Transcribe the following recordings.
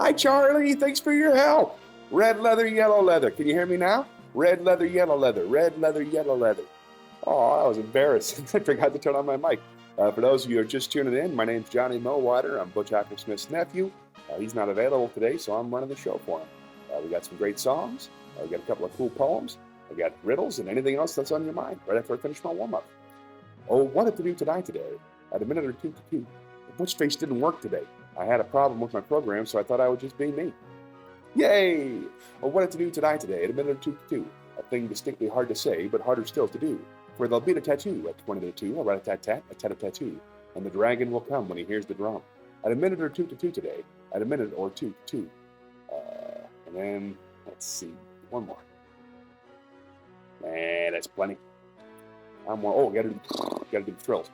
Hi, Charlie. Thanks for your help. Red leather, yellow leather. Can you hear me now? Red leather, yellow leather. Red leather, yellow leather. Oh, that was embarrassing. I forgot to turn on my mic. For those of you who are just tuning in, my name's Johnny Millwater. I'm Butch Hockersmith's nephew. He's not available today, so I'm running the show for him. We got some great songs. We got a couple of cool poems. I got riddles and anything else that's on your mind right after I finish my warm-up. Oh, what to do today? At a minute or two to two. The Butch face didn't work today. I had a problem with my program, so I thought I would just be me. Yay! Oh, what to do today? At a minute or two to two. A thing distinctly hard to say, but harder still to do. For there'll be a tattoo at 20 to 2. I'll write a tat-tat, a tat-a-tattoo. And the dragon will come when he hears the drum. At a minute or two to two today. At a minute or two to two. And then, let's see, one more. Man, that's plenty. One more. Oh, gotta do the thrills.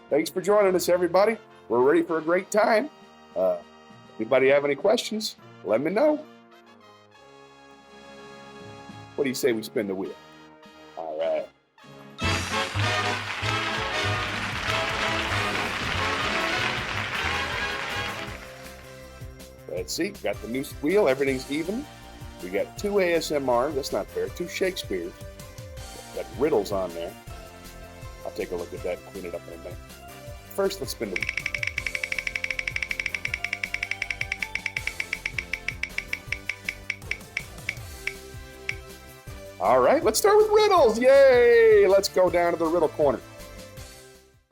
Thanks for joining us, everybody. We're ready for a great time. Anybody have any questions? Let me know. What do you say we spin the wheel? All right. Let's see. Got the new wheel. Everything's even. We got 2 ASMR. That's not fair. 2 Shakespeare's. Got riddles on there. I'll take a look at that and clean it up in a minute. First, let's spin the wheel. All right, let's start with riddles. Yay! Let's go down to the riddle corner.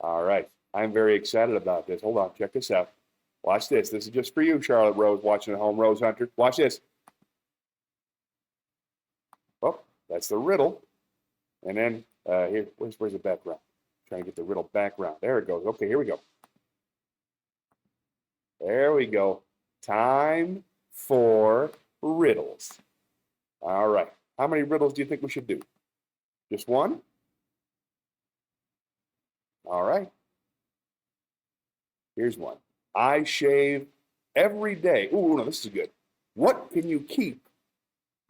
All right, I'm very excited about this. Hold on, check this out. Watch this. This is just for you, Charlotte Rose, watching at home, Rose Hunter. Watch this. Oh, that's the riddle. And then, here, where's the background? Trying to get the riddle background. There it goes. Okay, here we go. There we go. Time for riddles. All right. How many riddles do you think we should do? Just one? All right. Here's one. I shave every day. Ooh, no, this is good. What can you keep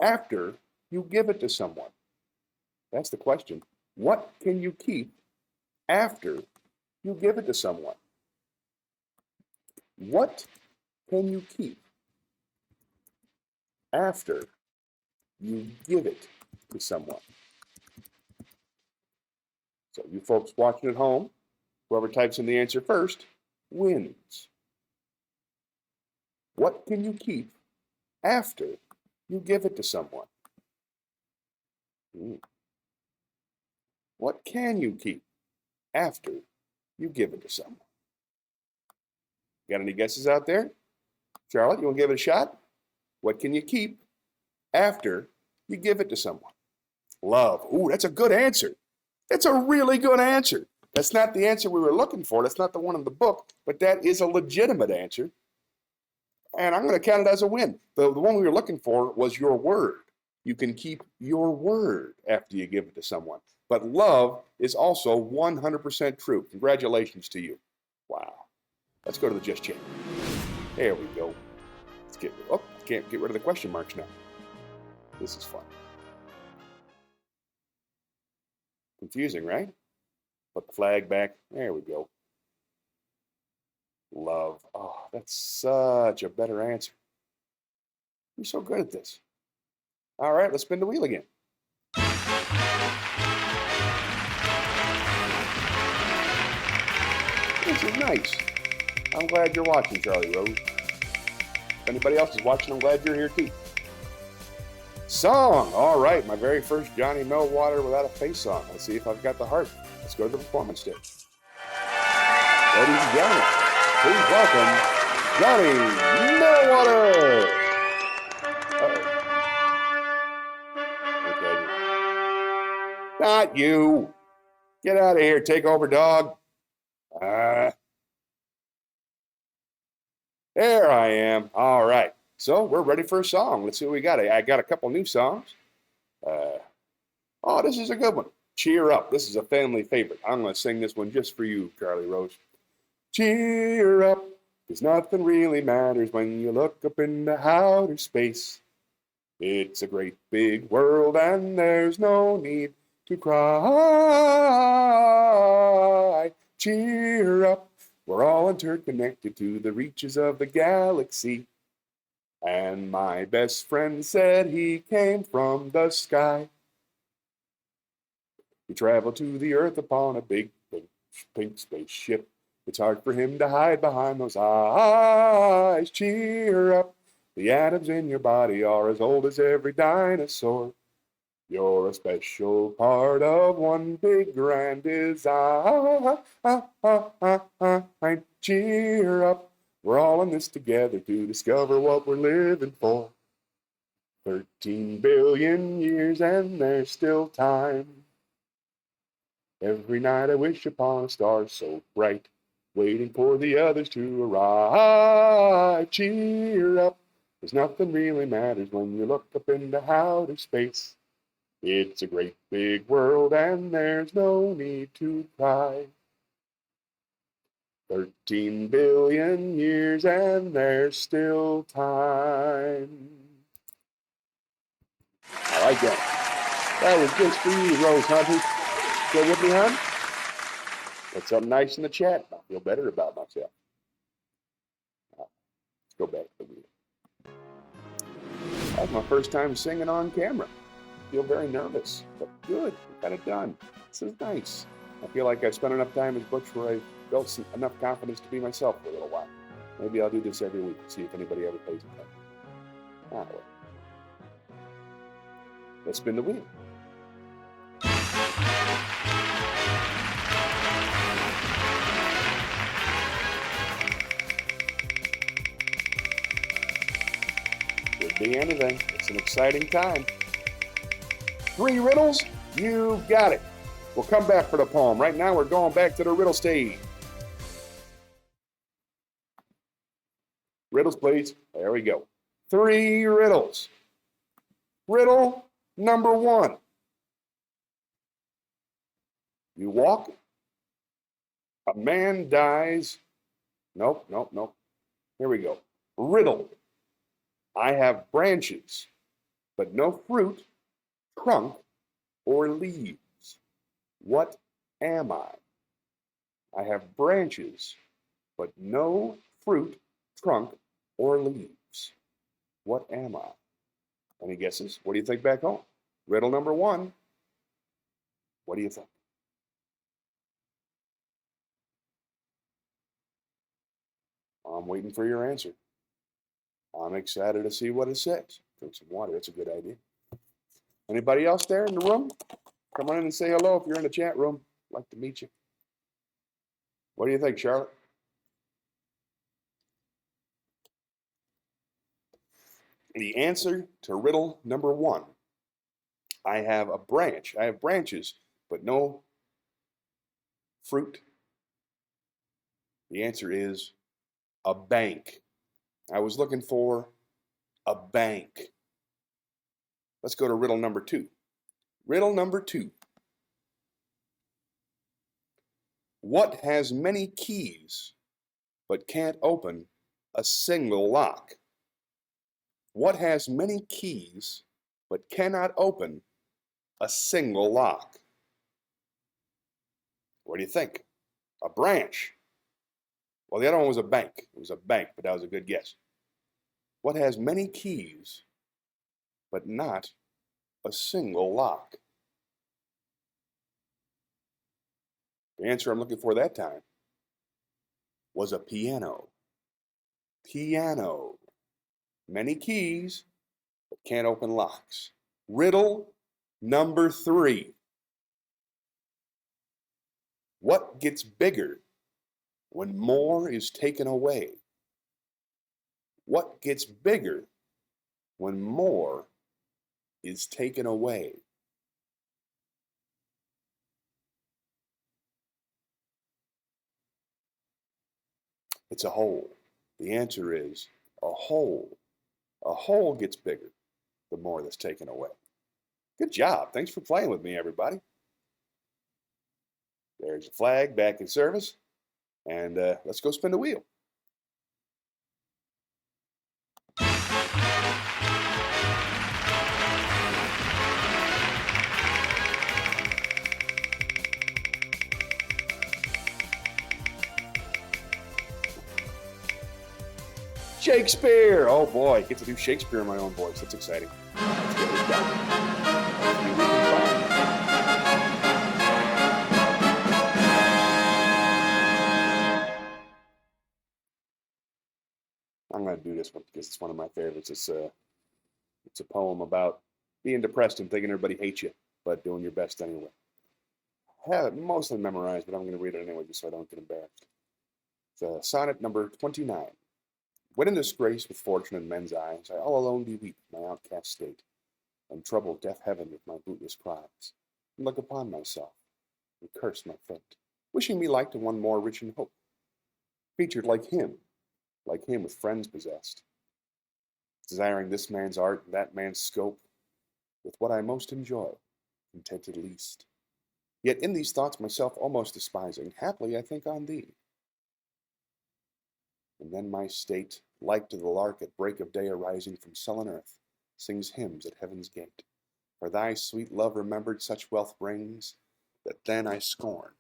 after you give it to someone? That's the question. What can you keep after you give it to someone? What can you keep after you give it to someone? So you folks watching at home, whoever types in the answer first wins. What can you keep after you give it to someone? What can you keep after you give it to someone? Got any guesses out there? Charlotte, you want to give it a shot? What can you keep after you give it to someone? Love. Ooh, that's a good answer. That's a really good answer. That's not the answer we were looking for. That's not the one in the book, but that is a legitimate answer. And I'm going to count it as a win. The one we were looking for was your word. You can keep your word after you give it to someone. But love is also 100% true. Congratulations to you. Wow. Let's go to the Just Chat. There we go. Let's get, I can't get rid of the question marks now. This is fun. Confusing, right? Put the flag back. There we go. Love. Oh, that's such a better answer. You're so good at this. All right, let's spin the wheel again. This is nice. I'm glad you're watching, Charlie Rose. If anybody else is watching, I'm glad you're here too. Song. All right, my very first Johnny Millwater without a face song. Let's see if I've got the heart. Let's go to the performance stage. Ladies and gentlemen, please welcome Johnny Millwater. Okay. Not you. Get out of here. Take over, dog. There I am. All right. So we're ready for a song. Let's see what we got. I got a couple new songs. Oh, this is a good one. Cheer Up. This is a family favorite. I'm going to sing this one just for you, Charlie Rose. Cheer up, 'cause nothing really matters when you look up into outer space. It's a great big world and there's no need to cry. Cheer up, we're all interconnected to the reaches of the galaxy. And my best friend said he came from the sky. He traveled to the earth upon a big pink spaceship. It's hard for him to hide behind those eyes. Cheer up, the atoms in your body are as old as every dinosaur. You're a special part of one big grand design. Cheer up, we're all in this together to discover what we're living for. 13 billion years and there's still time. Every night I wish upon a star so bright, waiting for the others to arrive. Cheer up, 'cause nothing really matters when you look up into outer space. It's a great big world and there's no need to cry. 13 billion years and there's still time. I like that. That was just for you, Rose Hunter. Still with me, hon? Put something nice in the chat. I feel better about myself. Let's go back to the wheel. That was my first time singing on camera. I feel very nervous, but good. We got it done. This is nice. I feel like I've spent enough time as Butch where I built enough confidence to be myself for a little while. Maybe I'll do this every week and see if anybody ever pays attention. Well, let's spin the wheel. Could be anything. It's an exciting time. 3 riddles, you've got it. We'll come back for the poem. Right now, we're going back to the riddle stage. Riddles, please. There we go. 3 riddles. Riddle number 1. You walk, a man dies. Nope. Here we go. Riddle. I have branches, but no fruit, trunk, or leaves. What am I? I have branches, but no fruit, trunk, or leaves. What am I? Any guesses? What do you think back home? Riddle number 1. What do you think? I'm waiting for your answer. I'm excited to see what it says. Drink some water. That's a good idea. Anybody else there in the room? Come on in and say hello if you're in the chat room. I'd like to meet you. What do you think, Charlotte? The answer to riddle number 1. I have a branch. I have branches, but no fruit. The answer is a bank. I was looking for a bank. Let's go to riddle number 2. Riddle number 2. What has many keys but can't open a single lock? What has many keys but cannot open a single lock? What do you think? A branch. Well, the other one was a bank. It was a bank, but that was a good guess. What has many keys but not a single lock? The answer I'm looking for that time was a piano. Piano. Many keys but can't open locks. Riddle number 3. What gets bigger when more is taken away? What gets bigger when more is taken away? It's a hole. The answer is a hole. A hole gets bigger the more that's taken away. Good job. Thanks for playing with me, everybody. There's a flag back in service. And let's go spin the wheel. Shakespeare! Oh boy, get to do Shakespeare in my own voice. That's exciting. Let's get this done. Let's see what we can find. I'm going to do this one because it's one of my favorites. It's a poem about being depressed and thinking everybody hates you, but doing your best anyway. I have it mostly memorized, but I'm going to read it anyway just so I don't get embarrassed. It's sonnet number 29. When in disgrace with fortune in men's eyes, I all alone do weep my outcast state, and trouble deaf heaven with my bootless cries, and look upon myself, and curse my fate, wishing me like to one more rich in hope, featured like him with friends possessed, desiring this man's art and that man's scope, with what I most enjoy, contented least. Yet in these thoughts myself almost despising, haply I think on thee. And then my state, like to the lark at break of day arising from sullen earth, sings hymns at heaven's gate. For thy sweet love remembered such wealth brings, that then I scorn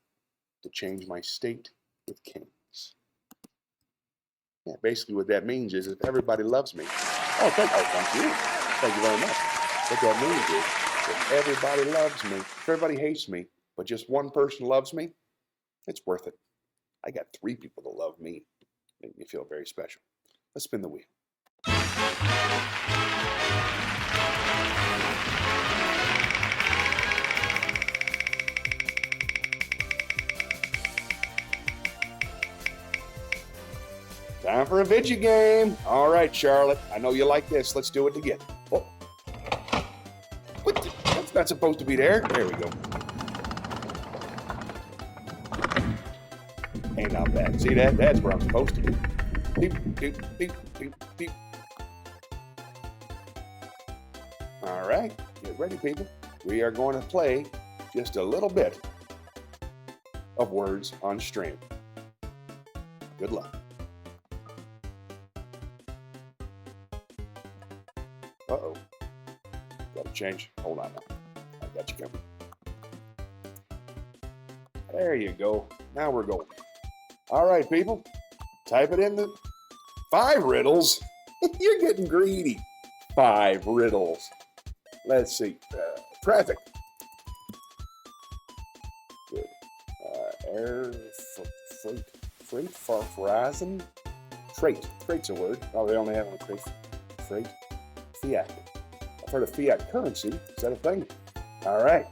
to change my state with kings. Yeah, basically what that means is if everybody loves me, thank you. Thank you very much. What that means is if everybody loves me, if everybody hates me, but just one person loves me, it's worth it. I got 3 people that love me. Make me feel very special. Let's spin the wheel. Time for a video game. All right, Charlotte. I know you like this. Let's do it together. Oh. That's not supposed to be there. There we go. Ain't not bad. See that? That's where I'm supposed to be. Beep, beep, beep, beep, beep. All right. Get ready, people. We are going to play just a little bit of words on stream. Good luck. Uh-oh. Got to change. Hold on now. I got you coming. There you go. Now we're going. All right, people. Type it in the 5 riddles. You're getting greedy. 5 riddles. Let's see. Traffic. Good. Air, freight, horizon. Freight's a word. Oh, they only have one crate. Freight. Fiat. I've heard of fiat currency. Is that a thing? All right.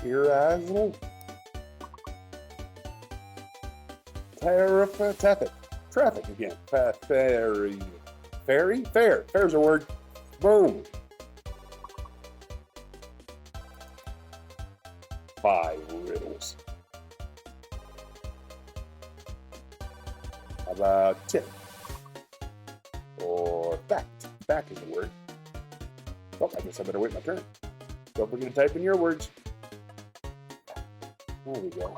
Horizontal. Traffic again. Ferry. Fair's a word. Boom. 5 riddles. How about tip? Or fact? Fact is a word. Oh, I guess I better wait my turn. Don't forget to type in your words. There we go.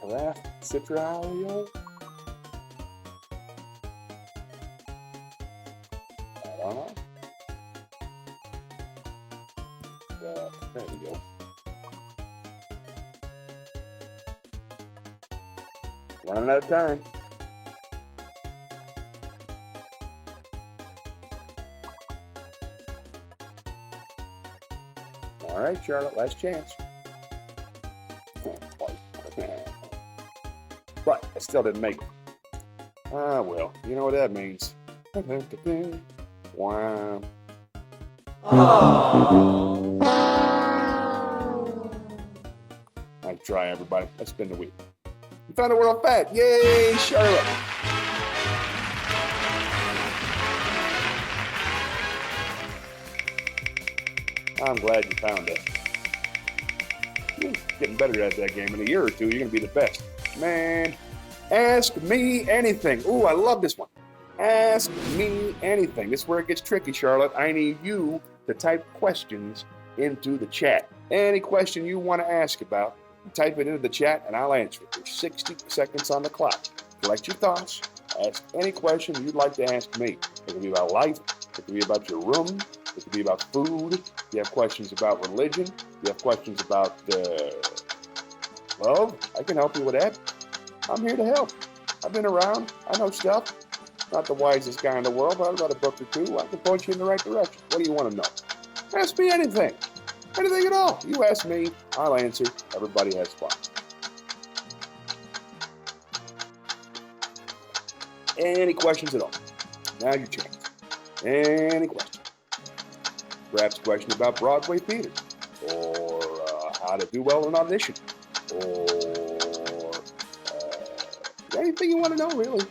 Craft Citrario? I don't know. There we go. Running out of time. All right, Charlotte, last chance. But I still didn't make it. Ah, well, you know what that means. Wow. Nice try, everybody. Let's spin the wheel. You found a world fact. Yay, Charlotte. I'm glad you found it. You're getting better at that game. In a year or 2, you're going to be the best. Man, ask me anything. Ooh, I love this one. Ask me anything. This is where it gets tricky, Charlotte. I need you to type questions into the chat. Any question you want to ask about, type it into the chat and I'll answer it. There's 60 seconds on the clock. Collect your thoughts. Ask any question you'd like to ask me. It could be about life. It could be about your room. It could be about food. If you have questions about religion, You have questions about love? I can help you with that. I'm here to help. I've been around. I know stuff. Not the wisest guy in the world, but I've read a book or two. I can point you in the right direction. What do you want to know? Ask me anything. Anything at all. You ask me, I'll answer. Everybody has fun. Any questions at all? Now your chance. Any questions? Perhaps a question about Broadway theater, or how to do well in audition, or anything you want to know, really.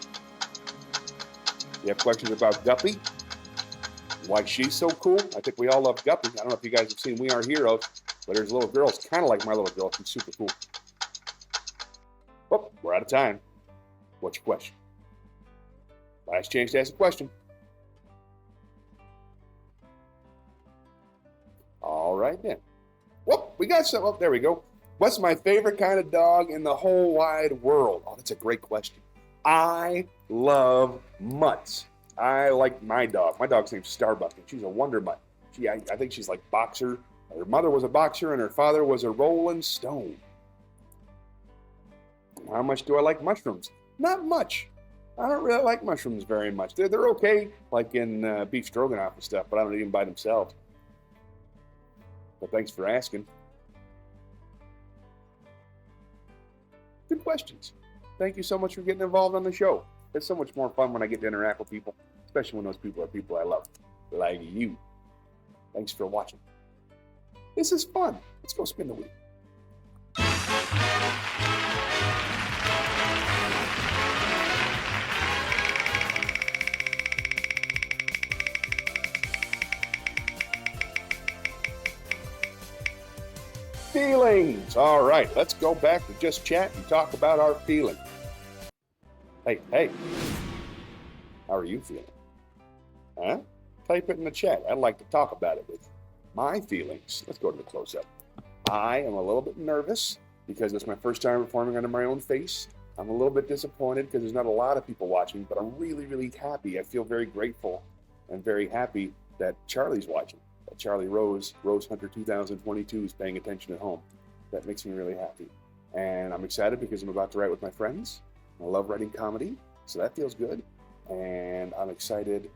You have questions about Guppy? Why she's so cool? I think we all love Guppy. I don't know if you guys have seen We Are Heroes, but there's a little girl. It's kind of like my little girl. She's super cool. Oh, we're out of time. What's your question? Last chance to ask a question. All right then. Whoop, we got some. Oh, there we go. What's my favorite kind of dog in the whole wide world? Oh, that's a great question. I love mutts. I like my dog. My dog's name's Starbuck, and she's a wonder mutt. I think she's like boxer. Her mother was a boxer, and her father was a Rolling Stone. How much do I like mushrooms? Not much. I don't really like mushrooms very much. They're okay, like in beef stroganoff and stuff, but I don't eat them by themselves. But thanks for asking. Good questions. Thank you so much for getting involved on the show. It's so much more fun when I get to interact with people, especially when those people are people I love, like you. Thanks for watching. This is fun. Let's go spin the wheel. Feelings. All right, let's go back to just chat and talk about our feelings. Hey, how are you feeling? Huh? Type it in the chat. I'd like to talk about it with you. My feelings. Let's go to the close-up. I am a little bit nervous because it's my first time performing under my own face. I'm a little bit disappointed because there's not a lot of people watching, but I'm really, really happy. I feel very grateful and very happy that Charlie's watching. Charlie Rose Hunter 2022 is paying attention at home. That makes me really happy. And I'm excited because I'm about to write with my friends. I love writing comedy, so that feels good. And I'm excited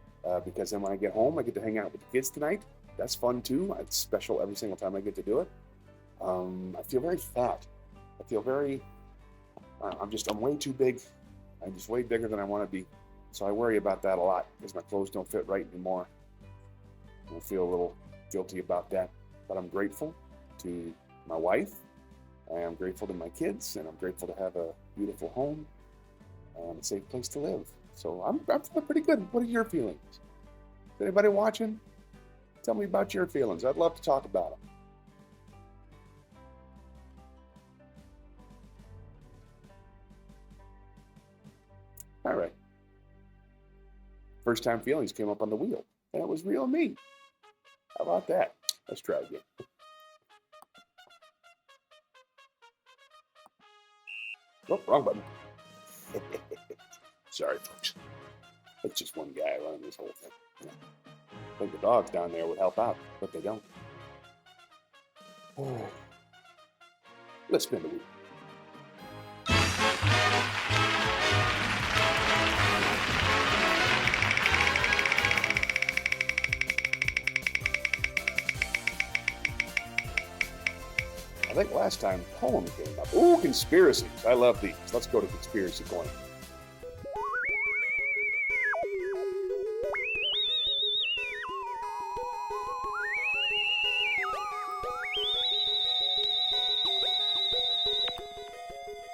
because then when I get home, I get to hang out with the kids tonight. That's fun too. It's special every single time I get to do it. I feel very fat. I feel very, I'm way too big. I'm just way bigger than I want to be. So I worry about that a lot because my clothes don't fit right anymore. I feel a little guilty about that, but I'm grateful to my wife, and I'm grateful to my kids, and I'm grateful to have a beautiful home and a safe place to live. So I'm feeling pretty good. What are your feelings? Is anybody watching? Tell me about your feelings. I'd love to talk about them. All right. First time feelings came up on the wheel, and it was real me. How about that? Let's try again. Oh, wrong button. Sorry, folks. It's just one guy running this whole thing. I think the dogs down there would help out, but they don't. Oh. Let's spin the wheel. I think last time poem came up. Ooh, conspiracies. I love these. Let's go to Conspiracy Corner.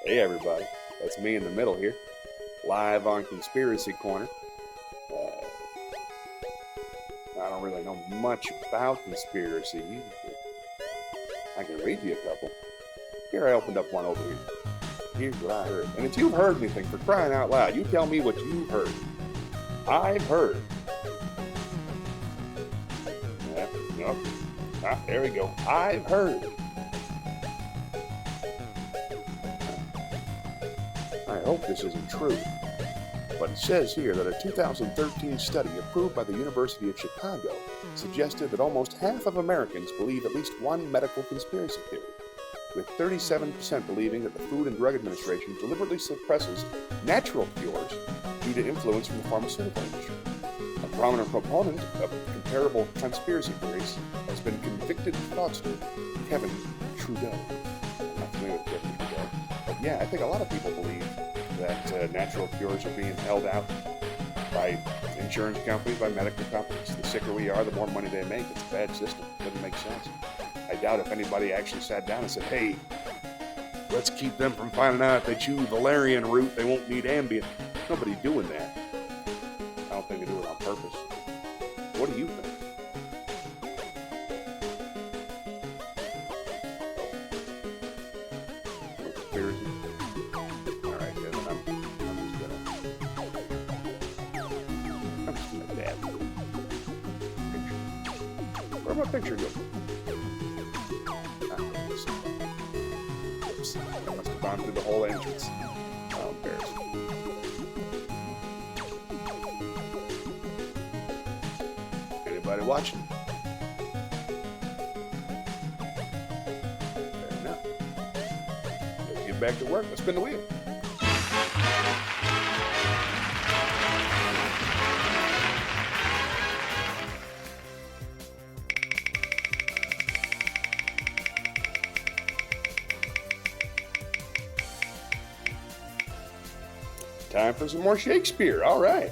Hey everybody, that's me in the middle here, live on Conspiracy Corner. I don't really know much about conspiracy. I can read you a couple. Here, I opened up one over here. Here's what I heard. And if you've heard anything, for crying out loud, you tell me what you've heard. I've heard. There we go. I've heard. I hope this isn't true. But it says here that a 2013 study approved by the University of Chicago suggested that almost half of Americans believe at least one medical conspiracy theory, with 37% believing that the Food and Drug Administration deliberately suppresses natural cures due to influence from the pharmaceutical industry. A prominent proponent of comparable conspiracy theories has been convicted fraudster Kevin Trudeau. I'm not familiar with Kevin Trudeau, but yeah, I think a lot of people believe that natural cures are being held out by insurance companies, by medical companies. The sicker we are, the more money they make. It's a bad system. It doesn't make sense. I doubt if anybody actually sat down and said, hey, let's keep them from finding out if they chew valerian root, they won't need Ambien. Nobody's doing that. I don't think they do it on purpose. What do you think? Conspiracy? All right, then I'm just gonna dab. Where my picture go? Oops, I must have gone through the whole entrance. How embarrassing. Anybody watching? Fair enough. Let's get back to work. Let's spin the wheel. Time for some more Shakespeare. All right.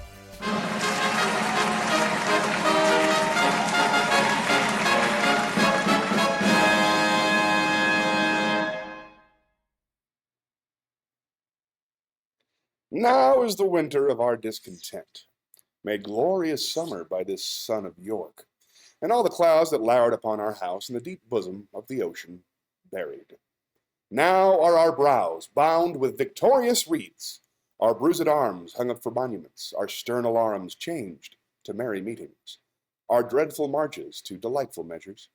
Now is the winter of our discontent, made glorious summer by this sun of York, and all the clouds that lowered upon our house in the deep bosom of the ocean buried. Now are our brows bound with victorious wreaths, our bruised arms hung up for monuments, our stern alarums changed to merry meetings, our dreadful marches to delightful measures.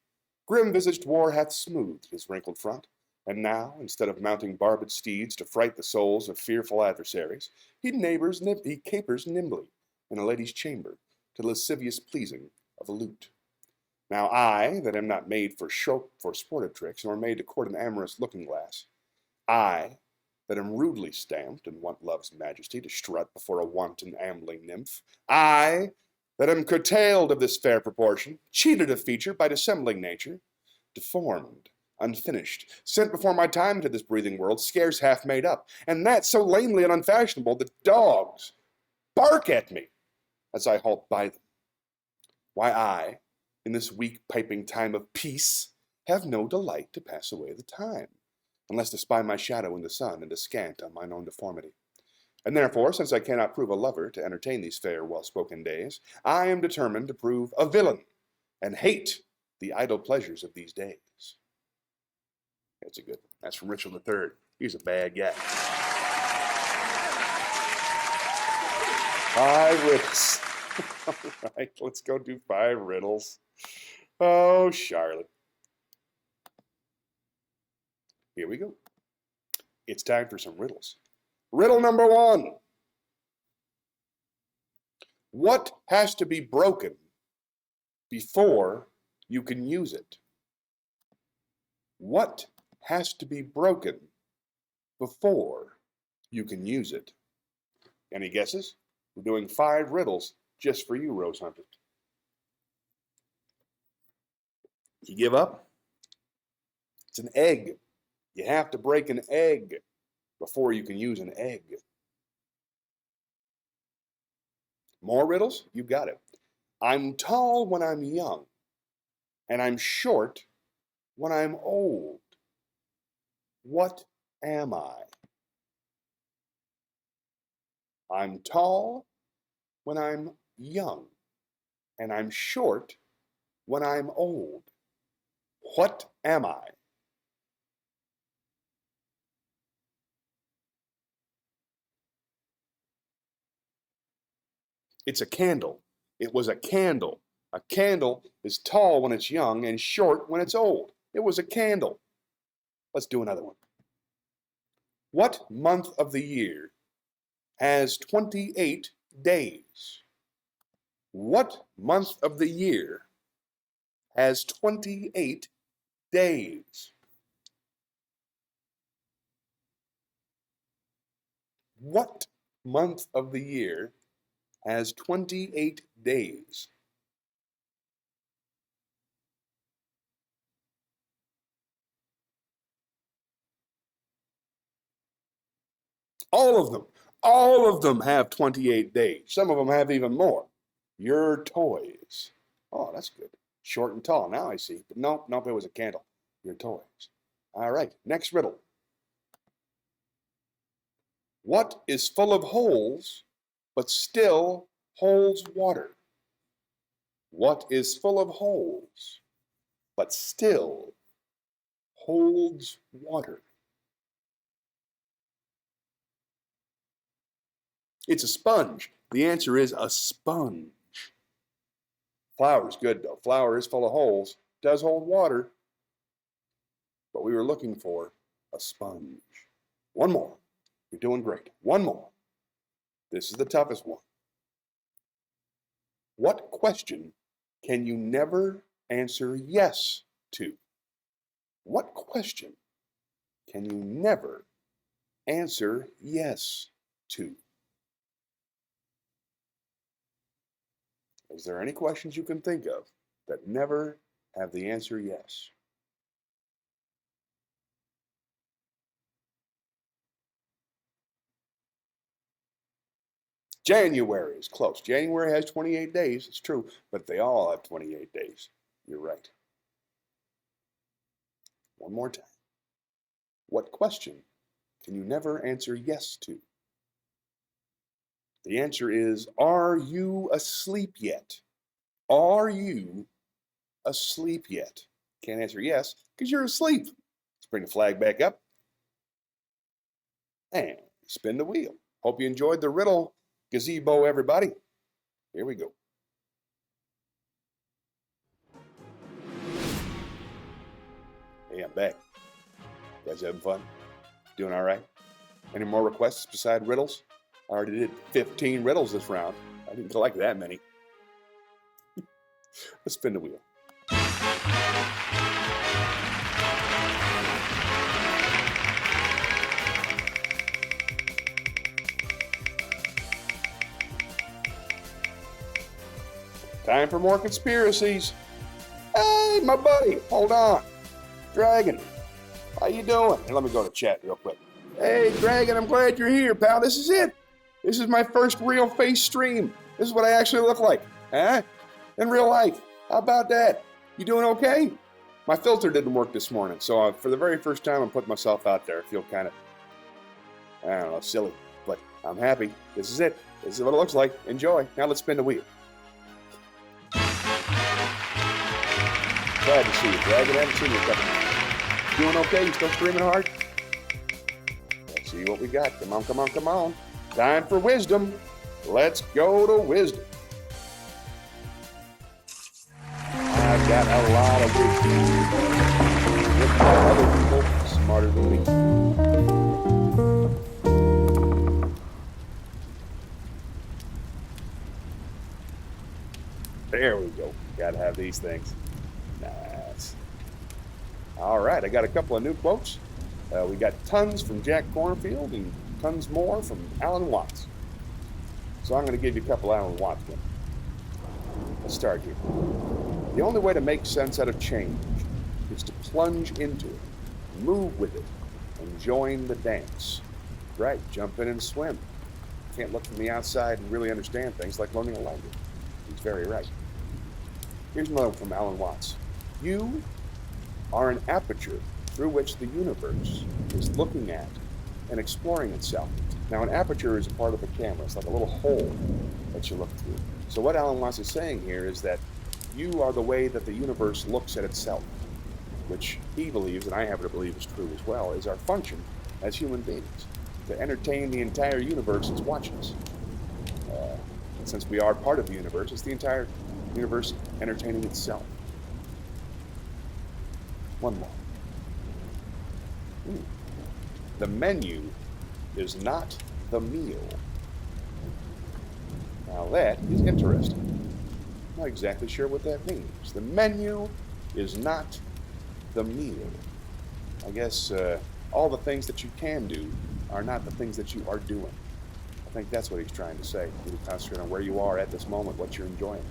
Grim-visaged war hath smoothed his wrinkled front, and now, instead of mounting barbed steeds to fright the souls of fearful adversaries, he capers nimbly in a lady's chamber to lascivious pleasing of a lute. Now I, that am not made for sportive tricks, nor made to court an amorous looking-glass, I, that am rudely stamped and want love's majesty to strut before a wanton ambling nymph, I, that am curtailed of this fair proportion, cheated of feature by dissembling nature, deformed, unfinished, sent before my time into this breathing world, scarce half made up, and that so lamely and unfashionable that dogs bark at me as I halt by them. Why I, in this weak piping time of peace, have no delight to pass away the time, unless to spy my shadow in the sun and descant on mine own deformity. And therefore, since I cannot prove a lover to entertain these fair well-spoken days, I am determined to prove a villain, and hate the idle pleasures of these days. That's a good one. That's from Richard III. He's a bad guy. 5 riddles. All right, let's go do 5 riddles. Oh, Charlotte. Here we go. It's time for some riddles. Riddle number 1. What has to be broken before you can use it? What has to be broken before you can use it? Any guesses? We're doing 5 riddles just for you, Rose Hunter. You give up? It's an egg. You have to break an egg before you can use an egg. More riddles? You got it. I'm tall when I'm young, and I'm short when I'm old. What am I? I'm tall when I'm young, and I'm short when I'm old. What am I? It's a candle. It was a candle. A candle is tall when it's young and short when it's old. It was a candle. Let's do another one. What month of the year has 28 days? What month of the year has 28 days? What month of the year has 28 days? All of them. All of them have 28 days. Some of them have even more. Your toys. Oh, that's good. Short and tall. Now I see. But nope, it was a candle. Your toys. All right, next riddle. What is full of holes but still holds water? What is full of holes but still holds water? It's a sponge. The answer is a sponge. Flour's good though. Flour is full of holes, does hold water, but we were looking for a sponge. One more. You're doing great. One more. This is the toughest one. What question can you never answer yes to? What question can you never answer yes to? Is there any questions you can think of that never have the answer yes? January is close. January has 28 days, it's true, but they all have 28 days. You're right. One more time. What question can you never answer yes to? The answer is, are you asleep yet? Are you asleep yet? Can't answer yes because you're asleep. Let's bring the flag back up and spin the wheel. Hope you enjoyed the riddle gazebo, everybody. Here we go. Hey, I'm back. You guys having fun? Doing all right? Any more requests beside riddles? I already did 15 riddles this round. I didn't collect that many. Let's spin the wheel. Time for more conspiracies. Hey, my buddy, hold on. Dragon, how you doing? Hey, let me go to chat real quick. Hey, Dragon, I'm glad you're here, pal. This is it. This is my first real face stream. This is what I actually look like, huh? In real life. How about that? You doing okay? My filter didn't work this morning, so for the very first time, I'm putting myself out there. I feel kind of, I don't know, silly, but I'm happy. This is it. This is what it looks like. Enjoy. Now let's spin the wheel. Glad to see you, Dragon. I haven't seen you in a couple months. Doing okay? You still screaming hard? Let's see what we got. Come on, come on, come on. Time for wisdom. Let's go to wisdom. I've got a lot of wisdom. Look at other people smarter than me. There we go. Gotta have these things. Nice. All right, I got a couple of new quotes. We got tons from Jack Kornfield and tons more from Alan Watts. So I'm going to give you a couple Alan Watts ones. Let's start here. The only way to make sense out of change is to plunge into it, move with it, and join the dance. Right, jump in and swim. Can't look from the outside and really understand things like learning a language. He's very right. Here's another one from Alan Watts. You are an aperture through which the universe is looking at and exploring itself. Now, an aperture is a part of the camera. It's like a little hole that you look through. So what Alan Watts is saying here is that you are the way that the universe looks at itself, which he believes, and I happen to believe is true as well, is our function as human beings, to entertain the entire universe that's watching us. And since we are part of the universe, it's the entire universe entertaining itself. One more. The menu is not the meal. Now that is interesting. I'm not exactly sure what that means. The menu is not the meal. I guess all the things that you can do are not the things that you are doing. I think that's what he's trying to say. You concentrate on where you are at this moment, what you're enjoying.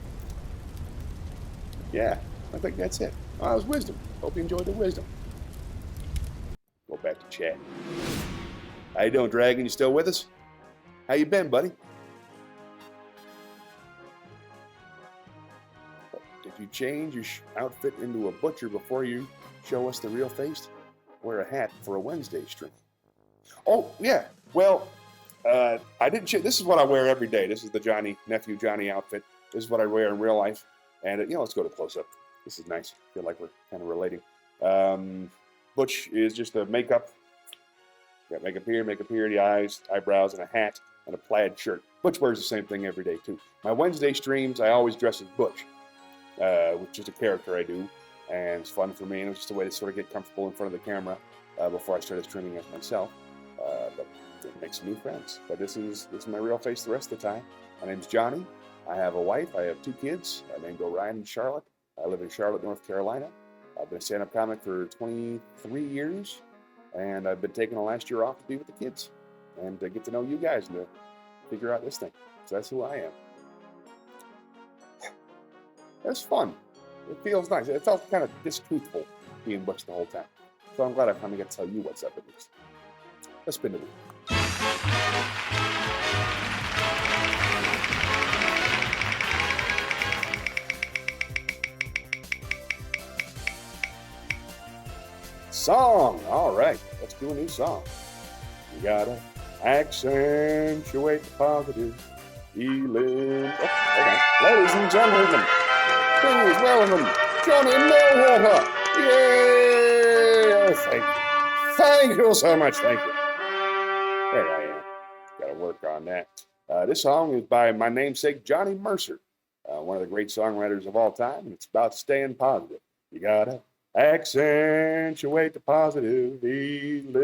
Yeah, I think that's it. Oh, that was wisdom. Hope you enjoyed the wisdom. Go back to chat. How you doing, Dragon? You still with us? How you been, buddy? Did you change your outfit into a butcher before you show us the real face? Wear a hat for a Wednesday stream. Oh, yeah. Well, I didn't change. This is what I wear every day. This is the nephew Johnny outfit. This is what I wear in real life. And, let's go to close-up. This is nice. I feel like we're kind of relating. Butch is just a makeup. Got makeup here, the eyes, eyebrows, and a hat, and a plaid shirt. Butch wears the same thing every day, too. My Wednesday streams, I always dress as Butch, which is a character I do. And it's fun for me, and it's just a way to sort of get comfortable in front of the camera before I started streaming as myself. But it makes some new friends. But this is my real face the rest of the time. My name's Johnny. I have a wife. I have 2 kids. My names go Ryan and Charlotte. I live in Charlotte, North Carolina. I've been a stand-up comic for 23 years, and I've been taking the last year off to be with the kids and to get to know you guys and to figure out this thing. So that's who I am. That's fun. It feels nice. It felt kind of distruthful being Butch the whole time. So I'm glad I finally got to tell you what's up with this. Let's spin the wheel. Song. All right. Let's do a new song. You gotta accentuate the positive feeling. Oh, okay. Ladies and gentlemen, please welcome Johnny Millwater. Yay! Thank you. Thank you so much. Thank you. There I am. Got to work on that. This song is by my namesake, Johnny Mercer, one of the great songwriters of all time, and it's about staying positive. You gotta accentuate the positive, eliminate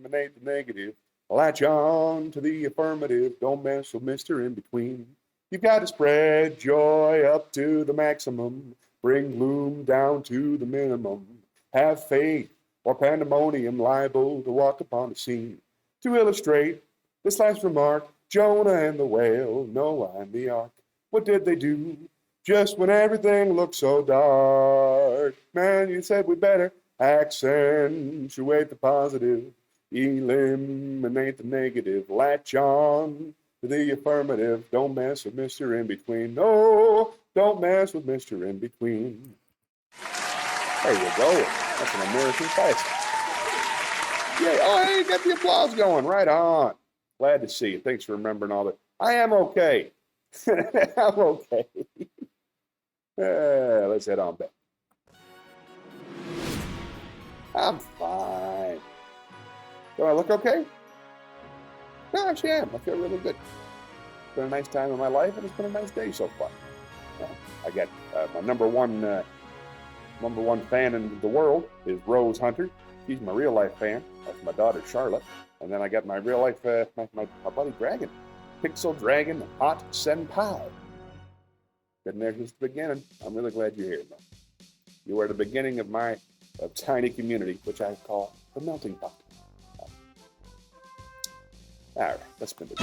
the negative, latch on to the affirmative, don't mess with Mr. In Between. You gotta spread joy up to the maximum, bring gloom down to the minimum, have faith or pandemonium liable to walk upon the scene. To illustrate this last remark, Jonah and the whale, Noah and the ark, what did they do? Just when everything looked so dark, man, you said we better accentuate the positive, eliminate the negative, latch on to the affirmative, don't mess with Mr. In Between. No, don't mess with Mr. In Between. There you go. That's an American classic. Yay. Oh, hey, you got the applause going. Right on. Glad to see you. Thanks for remembering all that. I am okay. I'm okay. Let's head on back. I'm fine. Do I look okay? No, actually I am. I feel really good. It's been a nice time in my life, and it's been a nice day so far. I got my number one fan in the world is Rose Hunter. She's my real life fan. That's my daughter Charlotte. And then I got my real life my buddy Dragon, Pixel Dragon Hot Senpai. Been there since the beginning. I'm really glad you're here, though. You are the beginning of my tiny community, which I call the melting pot. All right, let's spin it.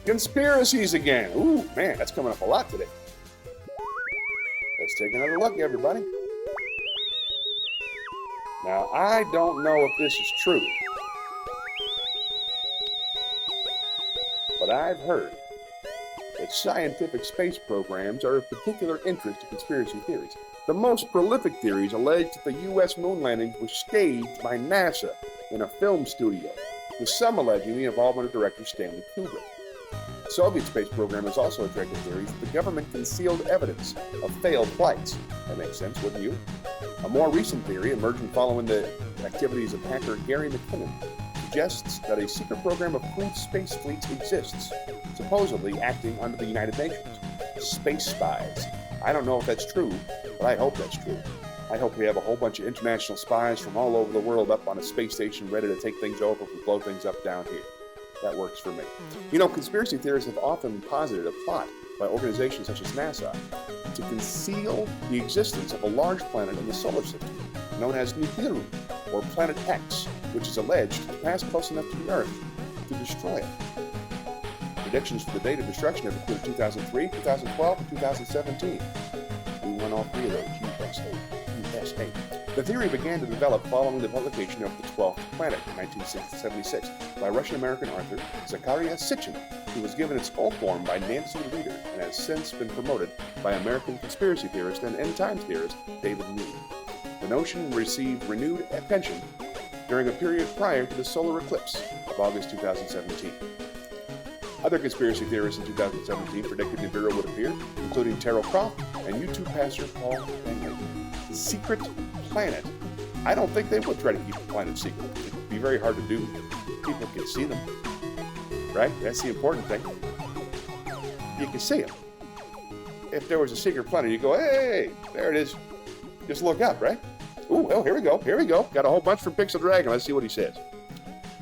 Conspiracies again. Ooh, man, that's coming up a lot today. Let's take another look, everybody. Now, I don't know if this is true, but I've heard that scientific space programs are of particular interest to conspiracy theories. The most prolific theories allege that the U.S. moon landings were staged by NASA in a film studio, with some alleging the involvement of director Stanley Kubrick. The Soviet space program has also attracted theories that the government concealed evidence of failed flights. That makes sense, wouldn't you? A more recent theory, emerging following the activities of hacker Gary McKinnon, suggests that a secret program of crewed space fleets exists, supposedly acting under the United Nations. Space spies. I don't know if that's true, but I hope that's true. I hope we have a whole bunch of international spies from all over the world up on a space station ready to take things over if we blow things up down here. That works for me. You know, conspiracy theorists have often posited a plot by organizations such as NASA to conceal the existence of a large planet in the solar system, known as Nibiru, or Planet X, which is alleged to pass close enough to the Earth to destroy it. Predictions for the date of destruction have included 2003, 2012, and 2017. We won all three of those, USA. The theory began to develop following the publication of The 12th Planet in 1976 by Russian-American author Zakaria Sitchin, who was given its full form by Nancy Reeder and has since been promoted by American conspiracy theorist and end times theorist David Mead. The notion received renewed attention during a period prior to the solar eclipse of August 2017. Other conspiracy theorists in 2017 predicted Nibiru would appear, including Terrell Croft and YouTube pastor Paul Henry. The secret planet. I don't think they would try to keep the planet secret. It'd be very hard to do. People can see them. Right? That's the important thing. You can see them. If there was a secret planet, you go, hey, there it is. Just look up, right? Ooh, well, here we go. Got a whole bunch from Pixel Dragon. Let's see what he says.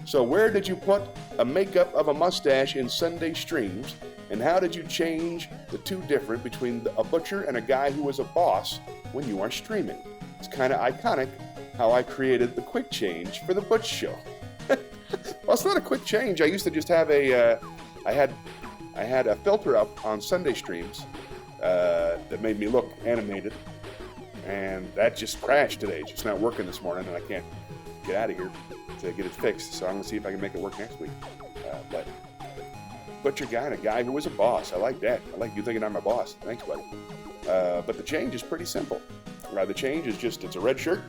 So where did you put a makeup of a mustache in Sunday streams, and how did you change the two different between a butcher and a guy who was a boss when you are streaming? It's kind of iconic how I created the quick change for the Butch Show. Well, it's not a quick change. I used to just have I had a filter up on Sunday streams that made me look animated, and that just crashed today. It's just not working this morning, and I can't get out of here to get it fixed. So I'm gonna see if I can make it work next week. But butcher guy and a guy who was a boss. I like that. I like you thinking I'm my boss. Thanks, buddy. But the change is pretty simple. The change is just, it's a red shirt,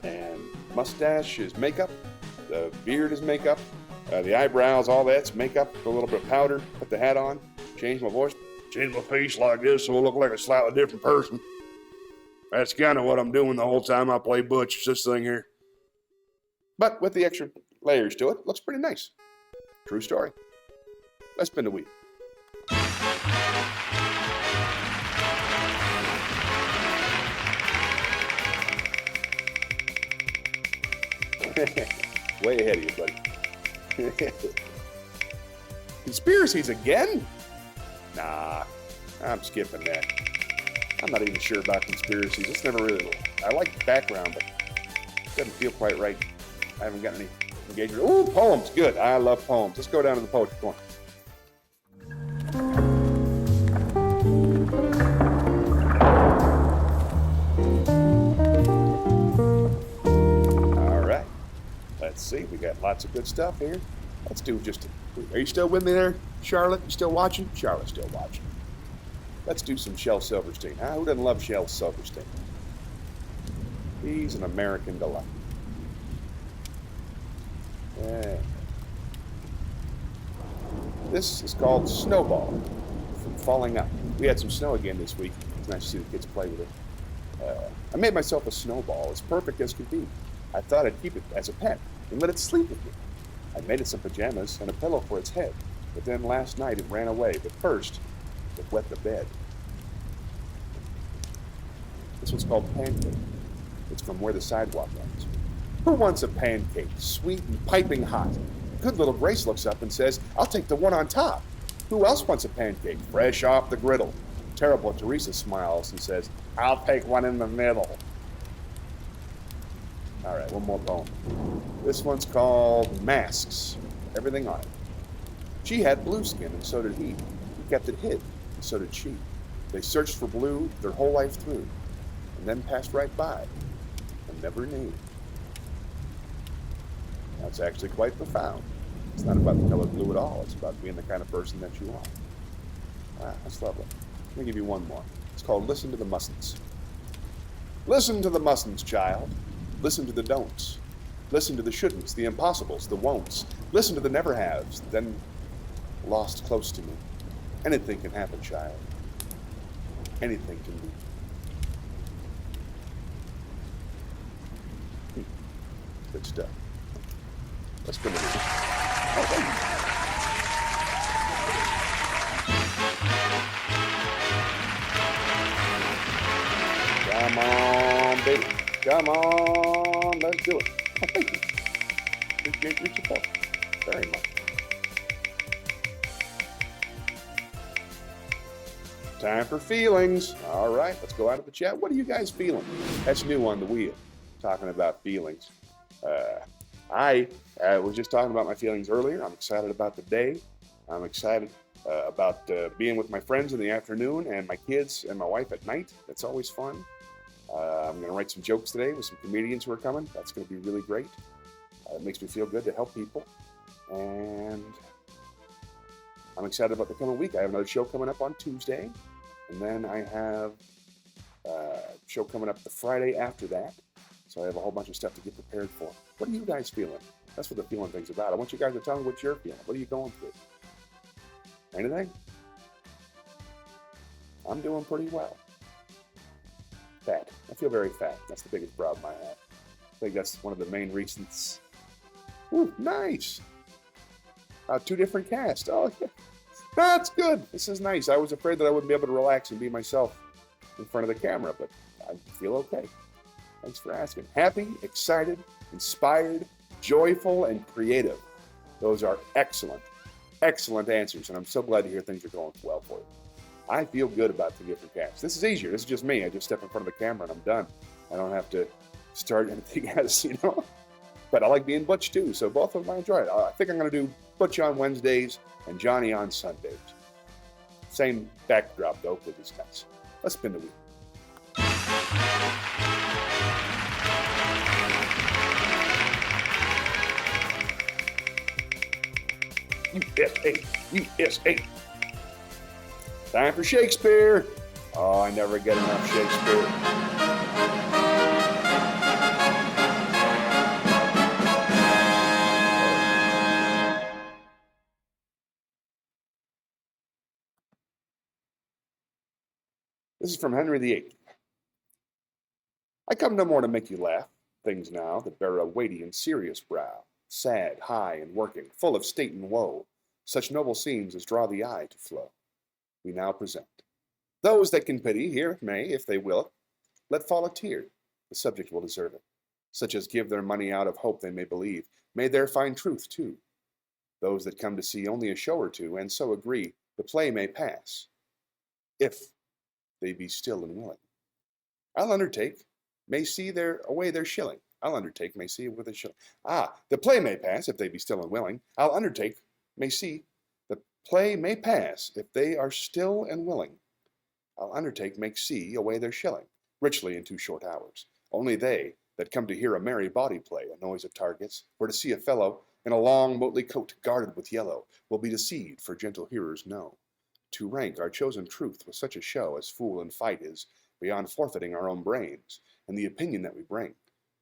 and mustache is makeup, the beard is makeup, the eyebrows, all that's makeup, a little bit of powder, put the hat on, change my voice, change my face like this so I look like a slightly different person. That's kind of what I'm doing the whole time I play Butch, it's this thing here. But with the extra layers to it, looks pretty nice. True story. Let's spin the wheel. Way ahead of you, buddy. Conspiracies again? Nah, I'm skipping that. I'm not even sure about conspiracies. It's never really, I like the background, but it doesn't feel quite right. I haven't got any engagement. Ooh, poems, good. I love poems. Let's go down to the poetry corner. Let's see, we got lots of good stuff here. Let's do just, are you still with me there, Charlotte? You still watching? Charlotte's still watching. Let's do some Shel Silverstein. Who doesn't love Shel Silverstein? He's an American delight. Yeah. This is called Snowball, from Falling Up. We had some snow again this week. It's nice to see the kids play with it. I made myself a snowball, as perfect as could be. I thought I'd keep it as a pet and let it sleep with me. I made it some pajamas and a pillow for its head, but then last night it ran away. But first, it wet the bed. This one's called Pancake. It's from Where the Sidewalk Ends. Who wants a pancake, sweet and piping hot? Good little Grace looks up and says, I'll take the one on top. Who else wants a pancake, fresh off the griddle? Terrible Teresa smiles and says, I'll take one in the middle. All right, one more poem. This one's called Masks, Everything on It. She had blue skin, and so did he. He kept it hid, and so did she. They searched for blue their whole life through, and then passed right by, and never knew. That's actually quite profound. It's not about the color blue at all. It's about being the kind of person that you are. That's lovely. Let me give you one more. It's called Listen to the Mustn'ts. Listen to the mustn'ts, child. Listen to the don'ts. Listen to the shouldn'ts, the impossibles, the won'ts. Listen to the never-haves, then lost close to me. Anything can happen, child. Anything can be. Good stuff. Let's go to the... Come on, baby. Come on, let's do it. Oh, thank you. Appreciate your support very much. Time for feelings. All right, let's go out of the chat. What are you guys feeling? That's new on the wheel, talking about feelings. I was just talking about my feelings earlier. I'm excited about the day. I'm excited about being with my friends in the afternoon and my kids and my wife at night. That's always fun. I'm going to write some jokes today with some comedians who are coming. That's going to be really great. It makes me feel good to help people. And I'm excited about the coming week. I have another show coming up on Tuesday. And then I have a show coming up the Friday after that. So I have a whole bunch of stuff to get prepared for. What are you guys feeling? That's what the feeling thing's about. I want you guys to tell me what you're feeling. What are you going through? Anything? I'm doing pretty well. Fat. I feel very fat. That's the biggest problem I have. I think that's one of the main reasons. Ooh, nice. 2 different casts. Oh, yeah. That's good. This is nice. I was afraid that I wouldn't be able to relax and be myself in front of the camera, but I feel okay. Thanks for asking. Happy, excited, inspired, joyful, and creative. Those are excellent, excellent answers, and I'm so glad to hear things are going well for you. I feel good about the different casts. This is easier. This is just me. I just step in front of the camera and I'm done. I don't have to start anything else, you know? But I like being Butch too, so both of them I enjoy it. I think I'm going to do Butch on Wednesdays and Johnny on Sundays. Same backdrop though, because it's nice. Let's spin the wheel. USA, USA. Time for Shakespeare. Oh, I never get enough Shakespeare. This is from Henry VIII. I come no more to make you laugh, things now that bear a weighty and serious brow, sad, high, and working, full of state and woe, such noble scenes as draw the eye to flow. We now present. Those that can pity, here may, if they will it, let fall a tear, the subject will deserve it. Such as give their money out of hope they may believe, may there find truth too. Those that come to see only a show or two, and so agree, the play may pass, if they be still and willing. I'll undertake, may see away their shilling. I'll undertake, may see with a shilling. The play may pass, if they be still and willing. I'll undertake, may see, the play may pass, if they are still and willing. I'll undertake, make see away their shilling, richly in 2 short hours. Only they that come to hear a merry bawdy play, a noise of targets, or to see a fellow in a long motley coat guarded with yellow, will be deceived, for gentle hearers know. To rank our chosen truth with such a show as fool and fight is, beyond forfeiting our own brains, and the opinion that we bring,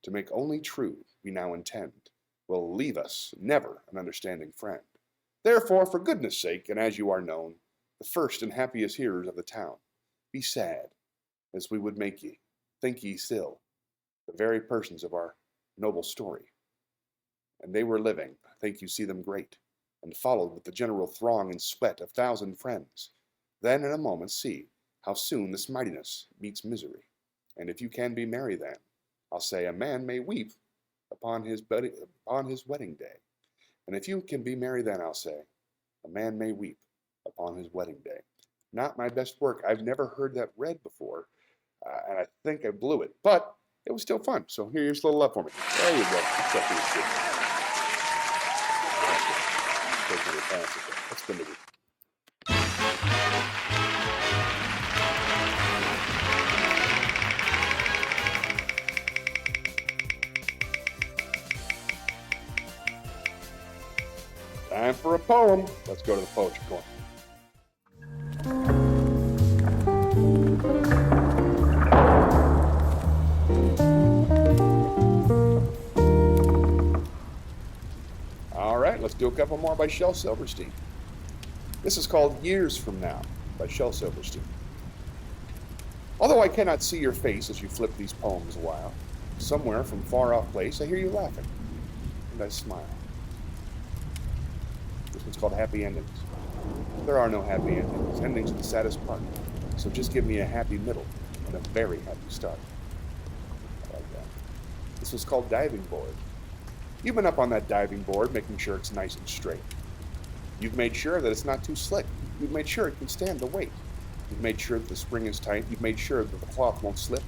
to make only true we now intend, will leave us never an understanding friend. Therefore, for goodness' sake, and as you are known, the first and happiest hearers of the town, be sad, as we would make ye, think ye still, the very persons of our noble story. And they were living, think you see them great, and followed with the general throng and sweat of 1,000 friends. Then in a moment see how soon this mightiness meets misery. And if you can be merry then, I'll say a man may weep upon his wedding day. And if you can be merry then, I'll say, a man may weep upon his wedding day. Not my best work. I've never heard that read before, and I think I blew it. But it was still fun, so here's a little love for me. There you go. Let's spin the wheel. Time for a poem. Let's go to the poetry corner. All right, let's do a couple more by Shel Silverstein. This is called Years From Now by Shel Silverstein. Although I cannot see your face as you flip these poems a while, somewhere from far off place I hear you laughing, and I smile. This one's called Happy Endings. There are no happy endings. Endings are the saddest part. So just give me a happy middle and a very happy start. This is called diving board. You've been up on that diving board making sure it's nice and straight. You've made sure that it's not too slick. You've made sure it can stand the weight. You've made sure that the spring is tight. You've made sure that the cloth won't slip.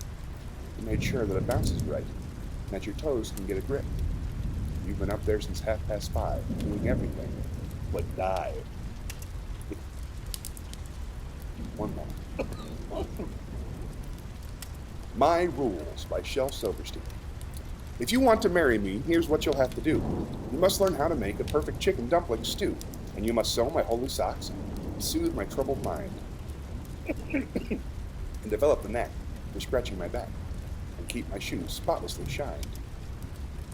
You've made sure that it bounces right and that your toes can get a grip. You've been up there since 5:30, doing everything but dive. One moment. My Rules by Shel Silverstein. If you want to marry me, here's what you'll have to do. You must learn how to make a perfect chicken dumpling stew, and you must sew my holy socks and soothe my troubled mind, and develop the knack for scratching my back, and keep my shoes spotlessly shined.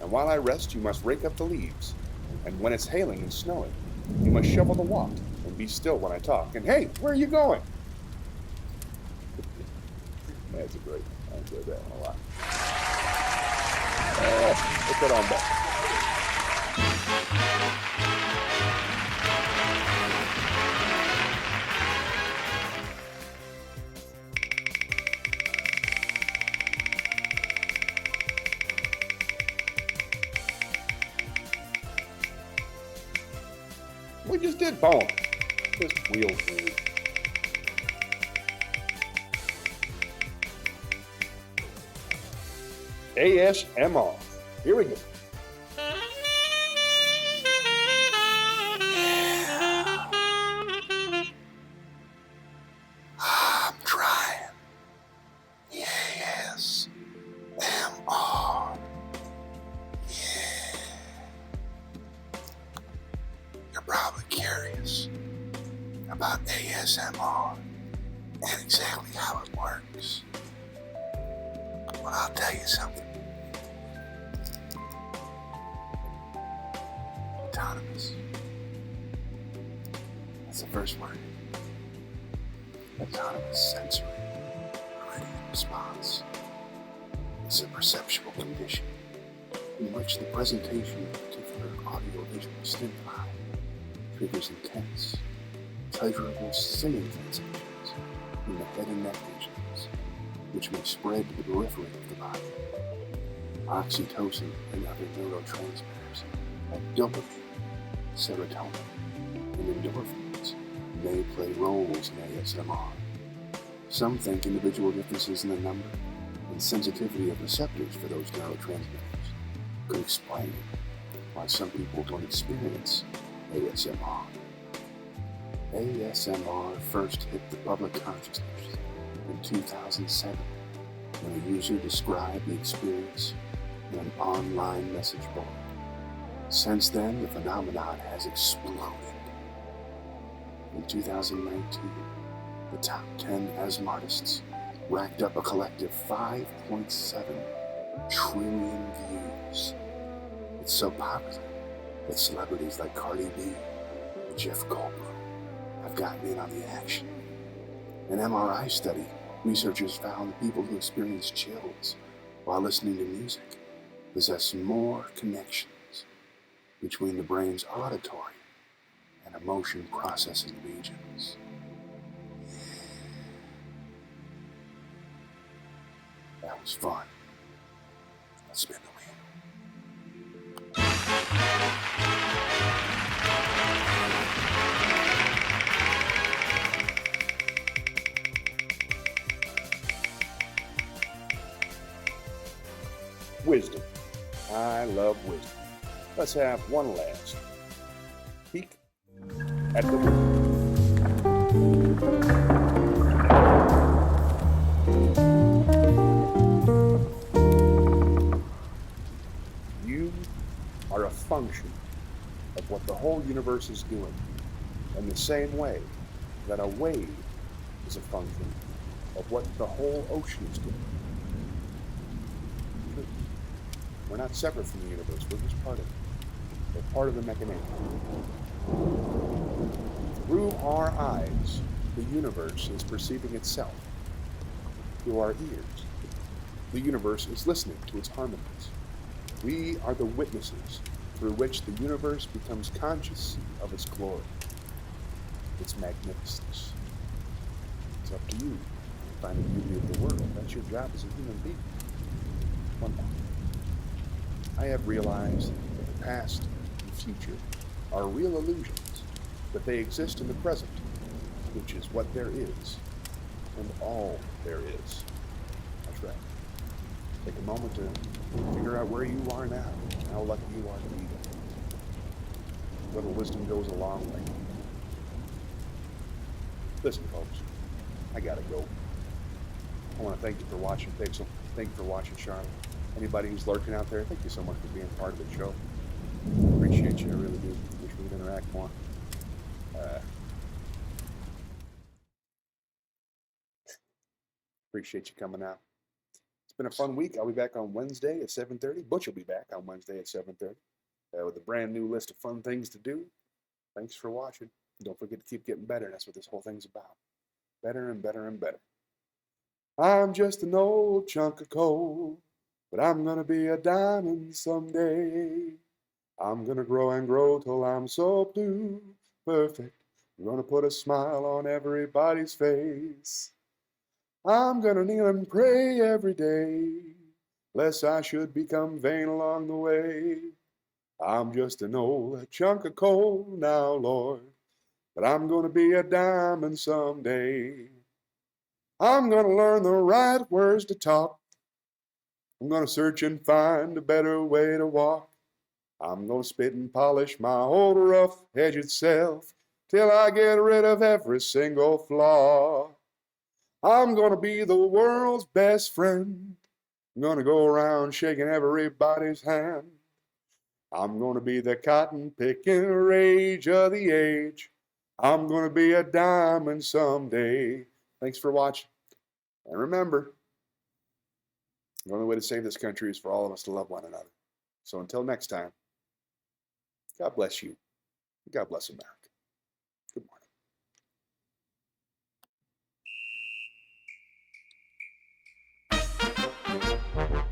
And while I rest, you must rake up the leaves, and when it's hailing and snowing, you must shovel the walk, and be still when I talk. And hey, where are you going? That's a great one. I enjoyed that one a lot. Put that on back. We just did poem. Just real food. ASMR. Here we go. I'm trying. ASMR. Yeah. You're probably curious about ASMR and exactly how it works. Well, I'll tell you something. Autonomous. That's the first word. Autonomous sensory meridian response. It's a perceptual condition in which the presentation of particular audiovisual stimuli triggers intense, pleasurable singing sensations in the head and neck regions, which may spread to the periphery of the body. Oxytocin and other neurotransmitters like dopamine, serotonin, and endorphins may play roles in ASMR. Some think individual differences in the number and sensitivity of receptors for those neurotransmitters could explain why some people don't experience ASMR. ASMR first hit the public consciousness in 2007 when a user described the experience in an online message board. Since then, the phenomenon has exploded. In 2019, the top 10 ASMR artists racked up a collective 5.7 trillion views. It's so popular that celebrities like Cardi B and Jeff Goldblum have gotten in on the action. An MRI study, researchers found that people who experience chills while listening to music possess more connections between the brain's auditory and emotion processing regions. That was fun. Let's spin the wheel. Wisdom. I love wisdom. Let's have one last peek at the wheel. You are a function of what the whole universe is doing, in the same way that a wave is a function of what the whole ocean is doing. We're not separate from the universe, we're just part of it. We're part of the mechanism. Through our eyes, the universe is perceiving itself. Through our ears, the universe is listening to its harmonies. We are the witnesses through which the universe becomes conscious of its glory, its magnificence. It's up to you to find the beauty of the world. That's your job as a human being. One more. I have realized that the past and future are real illusions, that they exist in the present, which is what there is, and all there is. That's right. Take a moment to figure out where you are now, and how lucky you are to be there. A little wisdom goes a long way. Listen, folks, I gotta go. I want to thank you for watching, Pixel. Thank you for watching, Charlotte. Anybody who's lurking out there, thank you so much for being part of the show. Appreciate you, I really do. Wish we could interact more. Appreciate you coming out. It's been a fun week. I'll be back on Wednesday at 7:30. Butch will be back on Wednesday at 7:30 with a brand new list of fun things to do. Thanks for watching. Don't forget to keep getting better. That's what this whole thing's about. Better and better and better. I'm just an old chunk of coal, but I'm gonna be a diamond someday. I'm gonna grow and grow till I'm so blue, perfect. I'm gonna put a smile on everybody's face. I'm gonna kneel and pray every day, lest I should become vain along the way. I'm just an old chunk of coal now, Lord, but I'm gonna be a diamond someday. I'm gonna learn the right words to talk. I'm gonna search and find a better way to walk. I'm gonna spit and polish my old rough-edged self till I get rid of every single flaw. I'm gonna be the world's best friend. I'm gonna go around shaking everybody's hand. I'm gonna be the cotton-picking rage of the age. I'm gonna be a diamond someday. Thanks for watching. And remember, the only way to save this country is for all of us to love one another. So until next time, God bless you. God bless America. Good morning.